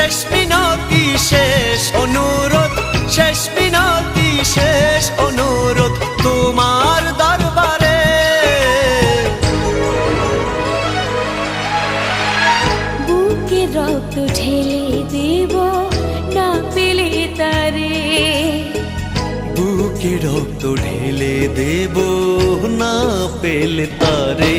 শেষ মিনতি শেষ অনুরোধ, শেষ মিনতি শেষ অনুরোধ তোমার দরবারে। বুকে রক্ত ঢেলে দেব না পেলে তারে, বুকে রক্ত ঢেলে দেব না পেলে তারে।